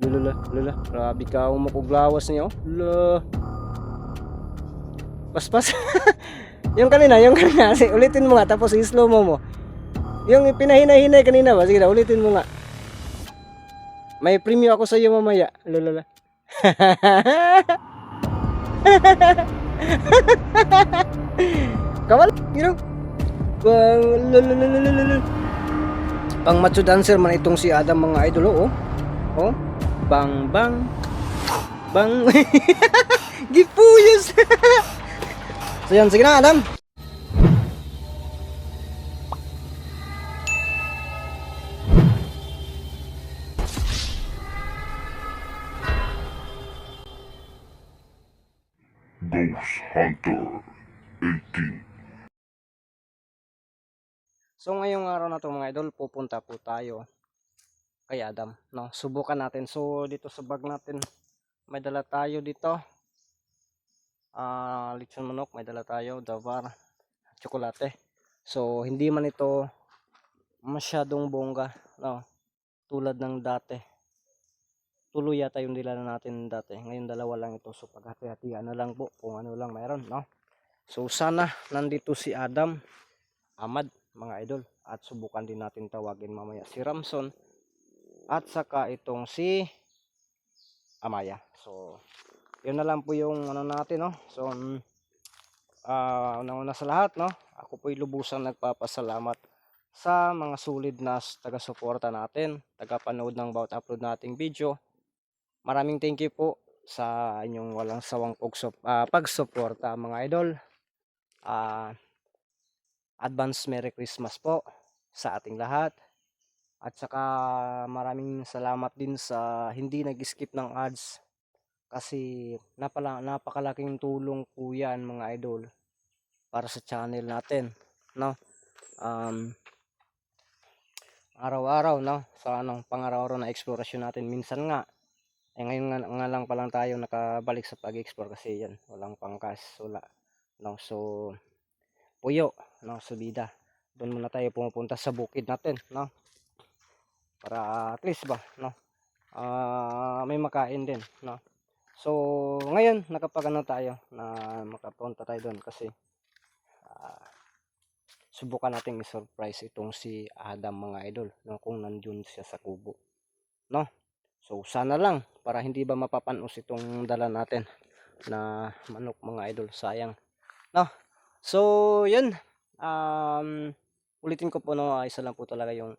Lula, lula. Grabe ka umapuglawas niyo. Lula. Paspas. Yung kanina. Ulitin mo nga tapos i-slow mo. Yung pinahina-hinay kanina ba? Sige na, ulitin mo nga. May premyo ako sa iyo mamaya. Lula. Kawal, you know. Pang macho dancer man itong si Adam mga idol, oh. Oh. Bang bang. Bang. Gipuyos. So yan, sige na Adam. Ghost Hunter 18. So ngayong araw na to mga idol, pupunta po tayo kay Adam, no? Subukan natin. So dito sa bag natin, may dala tayo dito. Lechon manok, may dala tayo, dabar, tsokolate. So hindi man ito masyadong bongga, no? Tulad ng dati. Tuloy yata yung nilala natin dati. Ngayon dalawa lang ito. So paghati-hatian na lang po kung ano lang mayroon, no? So sana nandito si Adam Ahmad mga idol, at subukan din natin tawagin mamaya si Ramson at saka itong si Amaya. So yun na lang po yung ano natin, no? So una sa lahat, no, ako po'y lubusang nagpapasalamat sa mga sulit na taga-suporta natin, taga-panood ng bawat upload nating video. Maraming thank you po sa inyong walang sawang pagsuporta mga idol. Advance Merry Christmas po sa ating lahat. At saka maraming salamat din sa hindi nag-skip ng ads, kasi napakalaking tulong po yan mga idol para sa channel natin, no? Araw-araw, no, sa pang-araw-araw na explorasyon natin. Minsan nga ngayon nga lang pa lang tayo nakabalik sa pag-explore kasi yan walang pangkas, wala, no? So puyo, no, subida. Doon muna tayo pumupunta sa bukid natin, no? Para at least ba, no? May makain din, no? So ngayon nakapagano tayo na makapunta tayo doon kasi subukan nating i-surprise itong si Adam mga idol, no, kung nandiyon siya sa kubo, no? So sana lang para hindi ba mapapanos itong dala natin na manok mga idol, sayang, no? So yun, ulitin ko po, no, isa lang po talaga yung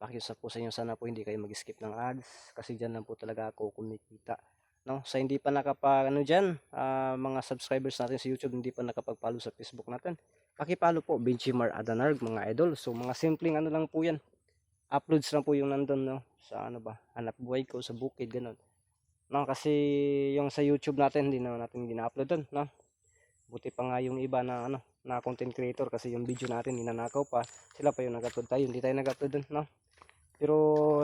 pakiusap po sa inyo, sana po hindi kayo mag-skip ng ads kasi dyan lang po talaga ako kumikita, no? Sa hindi pa nakapag dyan, mga subscribers natin sa YouTube, hindi pa nakapag-follow sa Facebook natin, paki-follow po Benchimar Adanarg mga idol. So mga simpleng ano lang po yan, uploads lang po yung nandun, no, sa hanap buhay ko sa bukid, ganun, no? Kasi yung sa YouTube natin hindi na natin gina-upload dun, no? Buti pa nga yung iba na na content creator, kasi yung video natin ninanakaw pa, sila pa yung nag-upload, tayo hindi tayo nag-upload dun, no? Pero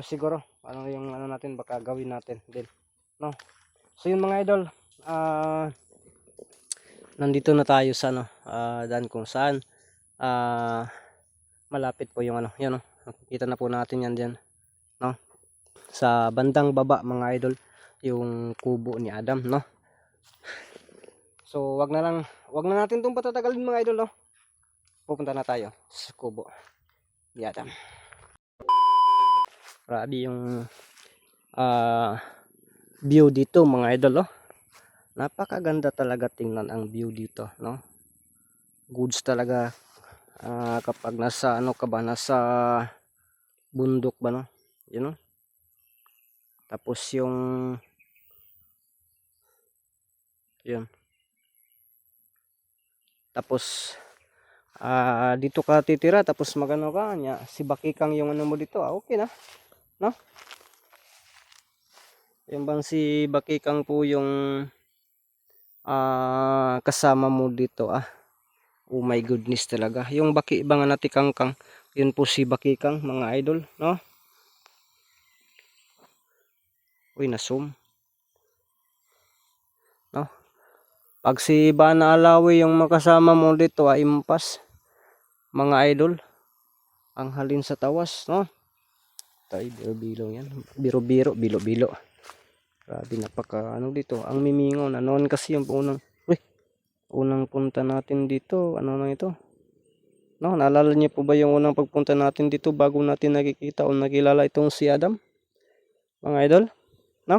siguro yung natin baka gawin natin din, no? So yun mga idol, nandito na tayo sa daan kung saan malapit po yung yun, nakikita na po natin yan diyan, no? Sa bandang baba mga idol, yung kubo ni Adam, no? So wag na natin itong patatagalin mga idol, no? Pupunta na tayo sa kubo ni Adam. Grabe yung view dito mga idol, oh. Napakaganda talaga tingnan ang view dito, no? Goods talaga kapag nasa ka ba, nasa bundok ba, no? You know? Tapos yung yun. Tapos dito ka titira, tapos magano ka nya si Bakikang yung mo dito, okay na, no? Yung bang si Bakikang po yung kasama mo dito, oh my goodness talaga. Yung baki bang natikangkang, yun po si Bakikang mga idol, no? Uy, na-zoom, no? Pag si Bana Alawi yung makasama mo dito, impas mga idol, ang halin sa tawas, no? tayo, biro-biro yan. Biro-biro, bilo-bilo. Grabe, napaka ano dito. Ang mimingaw na noon kasi yung unang punta natin dito. Ano na ito? No, naalala niyo po ba yung unang pagpunta natin dito bago natin nakikita o nakilala itong si Adam? Mga idol? No?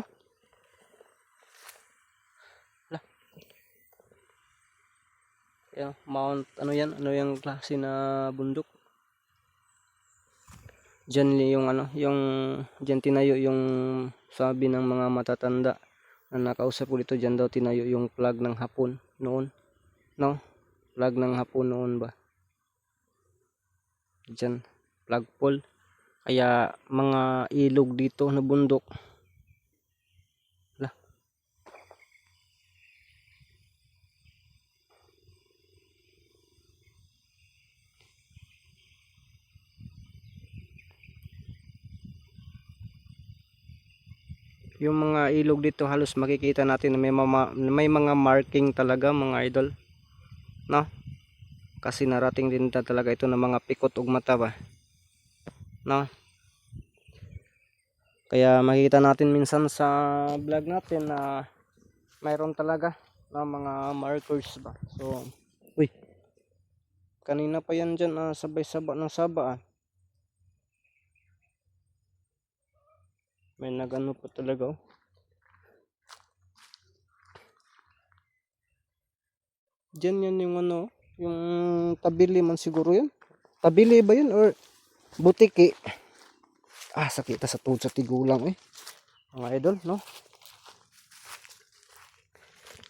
Yan, Mount, ano yan? Ano yung klase na bundok? Diyan yung ano, yung diyan tinayo yung sabi ng mga matatanda na nakausap ko dito, diyan daw tinayo yung flag ng Hapon noon. No? Flag ng Hapon noon ba? Diyan, flagpole. Kaya mga ilog dito na bundok. Lah. Yung mga ilog dito halos makikita natin na may mga marking talaga mga idol. No? Kasi narating din talaga ito ng mga pikot ug mata ba. No? Kaya makikita natin minsan sa vlog natin na mayroon talaga na mga markers ba. So, uy. Kanina pa yan dyan, sabay-saba ng saba. May nagano pa talaga oh. Diyan yan yung ano, yung tabili man siguro yun. Tabili ba yun or butiki? Sakita sa tuhod sa tigulang eh. Mga idol, no?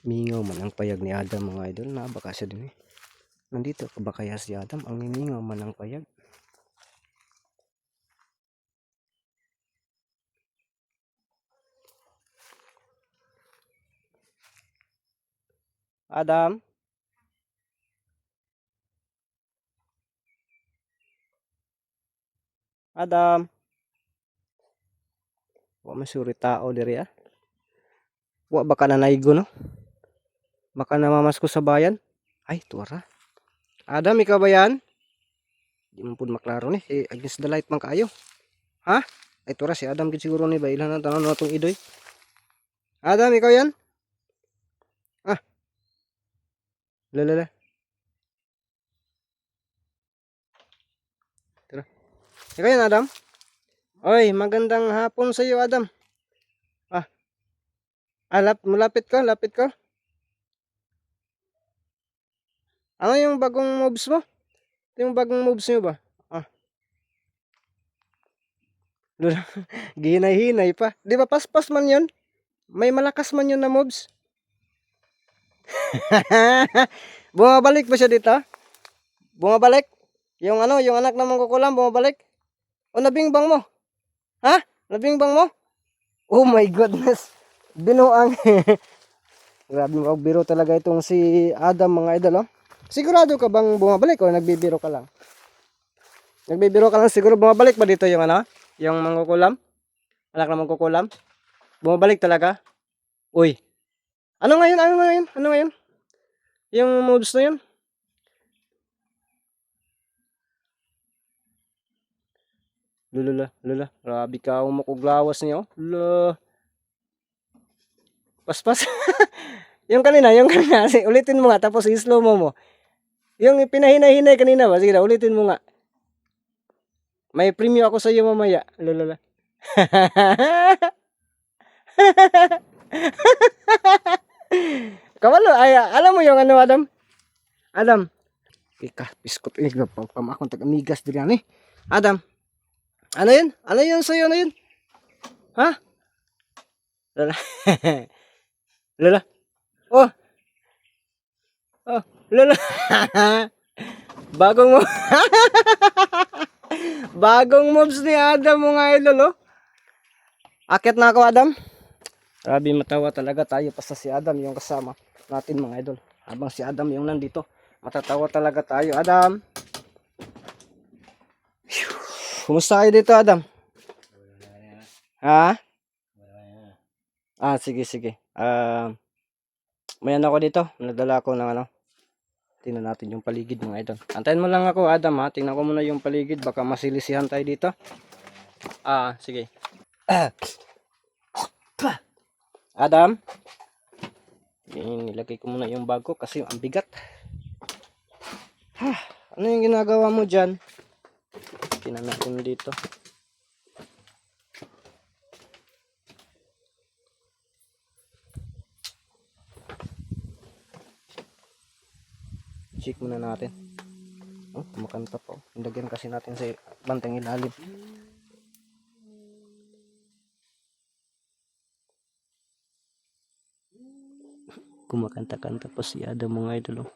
Mingaw man ang payag ni Adam mga idol, na baka siya din eh. Nandito ka ba kaya si Adam? Ang mimingaw man ang payag. Adam? Adam? Wa masuri tao diri ah. Wa baka nanaygo no? Baka namamas ko sa bayan. Ay, tuwara. Adam, ikaw ba yan? Di mo po maklaro ni. Against the light man kaayo. Ha? Ay, tuwara si Adam gid siguro ni ba? Ilan na tanong na itong idoy. Adam, ikaw yan? Ah, lalala. Tara. Ikaw yan, Adam? Oy, magandang hapon sa iyo, Adam. Malapit ka, lapit ka. Ano yung bagong moves mo? Yung bagong moves niyo ba? Lula, gihinay-hinay pa. Di ba paspas man yun? May malakas man yun na moves. Bumabalik ba siya dito? Bumabalik? Yung ano, yung anak ng mangkukulam, bumabalik? O nabingbang mo? Ha? Nabingbang mo? Oh my goodness. Binuang. Grabe mo, biro talaga itong si Adam mga idol, oh. Sigurado ka bang bumabalik o nagbibiro ka lang? Nagbibiro ka lang siguro, bumabalik ba dito yung ano? Yung mangkukulam? Anak ng mangkukulam? Bumabalik talaga? Uy. Ano ngayon? Ano ngayon? Ano ngayon? Yung moves na yun? Lula. Grabe ka, umakuglawas niyo. Lula. Paspas. Yung kanina. Ulitin mo nga, tapos i-slow mo. Yung pinahinay-hinay kanina ba? Sige na, ulitin mo nga. May premyo ako sa iyo mamaya. Lula. Kawalo, ay, alam mo yung ano, Adam? Adam. Ika, biskot. Pamakon tag-amigas din yan eh. Adam. Ano yun? Ano yun sa'yo? Ano yun? Ha? Lala. Lala. Oh. Lala. Bagong mo. Bagong moves ni Adam mga idol, oh. Akit na ako, Adam. Grabe, matawa talaga tayo pa sa si Adam yung kasama natin mga idol. Habang si Adam yung nandito, matatawa talaga tayo. Adam. Kumusta kayo dito, Adam? Ha? Sige. May ano ako dito. Nadala ako ng ano. Tingnan natin yung paligid mga idol. Antayin mo lang ako, Adam ha. Tingnan ko muna yung paligid. Baka masilisihan tayo dito. Sige. Adam, nilagay ko muna yung bag ko kasi ang bigat. Ano yung ginagawa mo dyan? Tingnan natin dito. Check muna natin. Oh, kumakanta pa. Ilagyan kasi natin sa bantang ilalim. Kumakanta-kanta pa si Adam mga idol. Oh.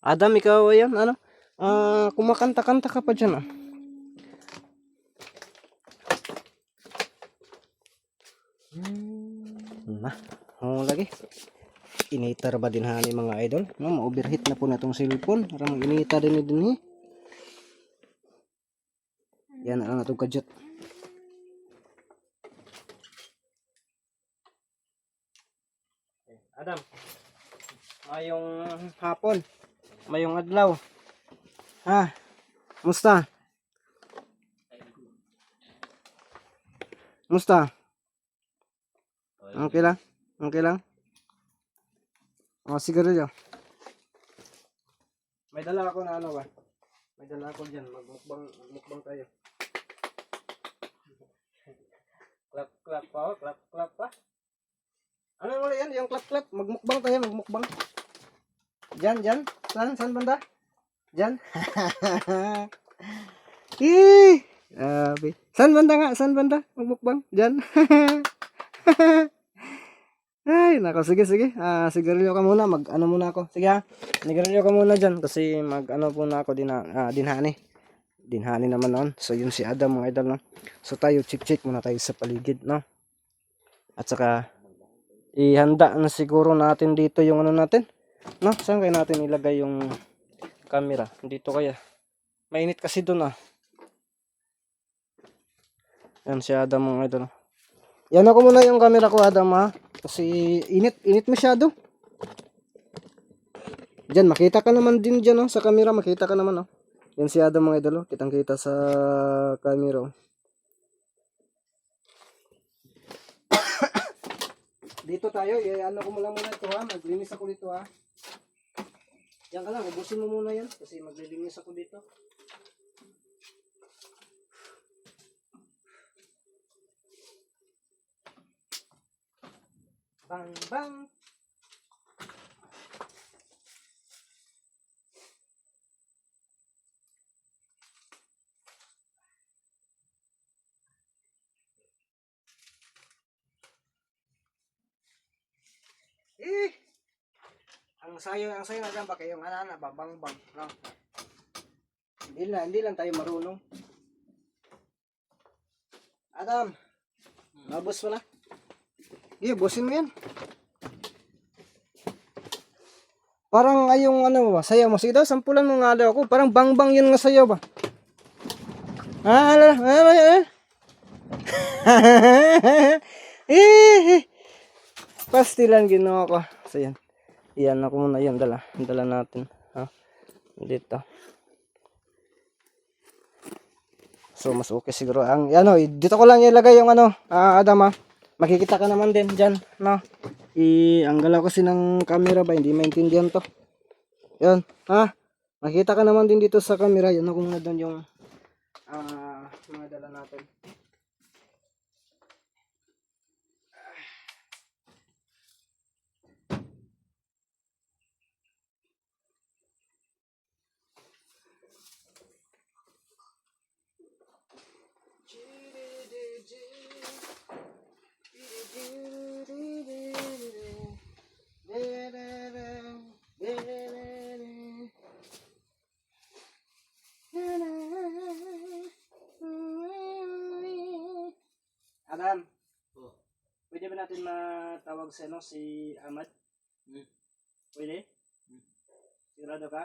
Adam, ikaw ayan, ano? Kumakanta-kanta ka pa dyan, ah. Na, lagi. Inita ba din hani mga idol? No, ma-overheat na po na itong cellphone. Parang inita din eh. Yan na lang itong kadyot. Adam, mayong hapon, mayong adlaw. Musta? Musta? Okay lang? Okay lang? Sigarilyo. May dala ako na ano ba? May dala ako dyan. Magmukbang tayo. Clap pa, clap pa. Ano mo yan? Yung clap. Magmukbang tayo, magmukbang. Dyan. Saan banda? Dyan. Saan banda? Magmukbang. Dyan. Ay, nako, sige. Sigarilyo ka muna, mag-ano muna ako. Sige ha, sigarilyo ka muna dyan kasi mag-ano muna ako dinhani. Dinhani naman noon. So, yun si Adam mga idol, no? So, tayo, check muna tayo sa paligid, no? At saka, ihanda na siguro natin dito yung ano natin, no? Saan kaya natin ilagay yung camera? Dito kaya. Mainit kasi doon, ah. Yan si Adam mga idol. Yan ako muna yung camera ko, Adam, ha? Kasi init masyado. Diyan, makita ka naman din dyan, oh, sa camera, makita ka naman, oh. Yan si Adam mga idol, oh. Kitang-kita sa camera, oh. Dito tayo, ano ko muna ito, ha. Maglinis ako dito, ha. Yan ka lang, ubusin mo muna yan kasi maglilinis ako dito. Bang. Ang sayo na dyan ba kayong babang-bang, no? Hindi lang tayo marunong. Adam, nabos mo na? Busin mo yan. Parang ayong ano ba, sayaw mo. Sige daw, sampulan mo nga daw ako. Parang bang-bang yun nga sayaw ba? Pastilan ginawa ko. So yan. Iyan ako muna yan. Dala natin. Ha? Dito. So mas okay siguro. Dito ko lang ilagay yung ano, Adam, ha? Makikita ka naman din dyan, no? Ang galaw kasi ng camera ba, hindi maintindihan to. Yan, ha? Makita ka naman din dito sa camera. Yan ako muna doon yung mga dala natin. Adam, pwede ba natin matawag si Ahmad? Pwede? Sigurado ka?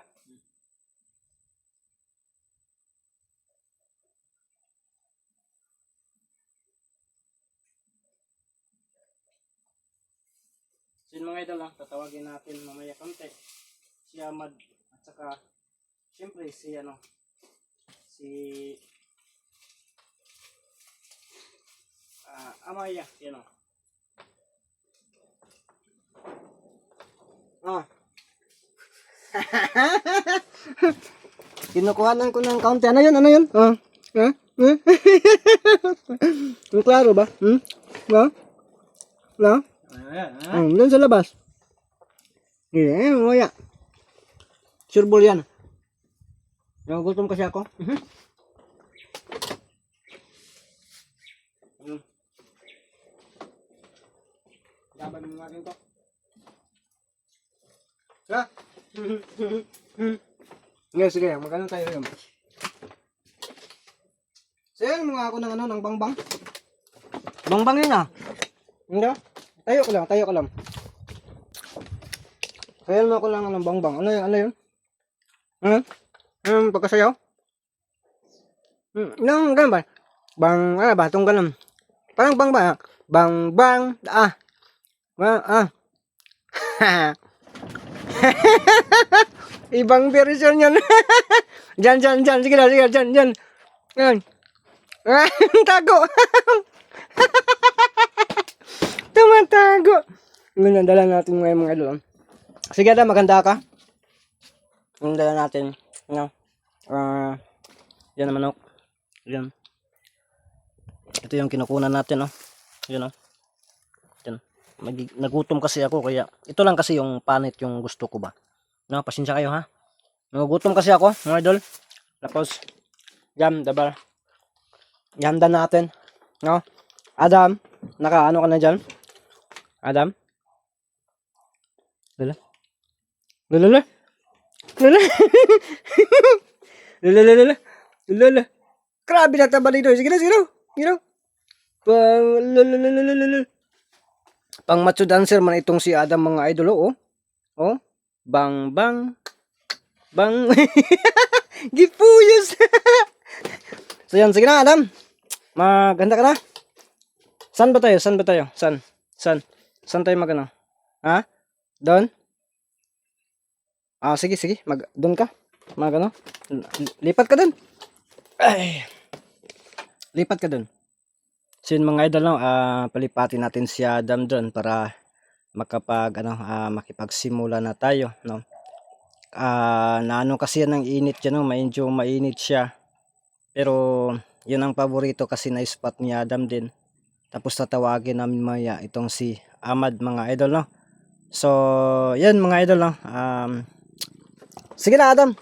So yun mga idol, tatawagin natin mamaya konti si Ahmad at saka siyempre si Amaya, yan o. Ah. Kinukuhanan ko ng kaunti. Ano yun? Ano yun? Yung klaro ba? No? No? Doon sa labas. Maya. Sureball yan. Nagugutom kasi ako. Laban mo natin to. Ha? Sige, magano tayo yun. Sayan mo nga ako ng ng bangbang. Bangbang yun ah. Hindi? Tayo ko lang. Sayan mo ako ng bangbang. Ano yun? Pagkasayaw? Ganun ba? Ano ba? Itong ganun. Parang bang ba? Bang. Ibang version yan. Diyan. Sige na, dyan. Yan. Tago. Tumatago. Ganyan, dala natin ngayon mga idol. Sige na, maganda ka. Yung dala natin. Yan naman manok. Yan. Ito yung kinukunan natin, oh. Yan, oh. Yan. Nagutom kasi ako, kaya ito lang kasi yung panit yung gusto ko ba. No, pasensya kayo ha. Nagugutom kasi ako, mga idol. Tapos, dabar. Ihanda natin. No? Adam, nakaano ka na dyan? Adam? Lala? Grabe na taba dito. Sige na. Pang macho dancer man itong si Adam mga idol, oh. Oh. Bang. Gipuyos. So yan, sige na Adam. Maganda ka na. Saan ba tayo? Saan tayo magano? Ha? Doon? Sige. Doon ka. Magano? Lipat ka doon. Ay. Lipat ka doon. So yun mga idol, no, palipatin natin si Adam doon para makipagsimula na tayo, no. Naano kasi yan ng init dyan, no, medyo mainit siya. Pero yun ang paborito kasi na spot ni Adam din. Tapos tatawagin namin maya itong si Ahmad mga idol, no. So yan mga idol, no. Sige na Adam.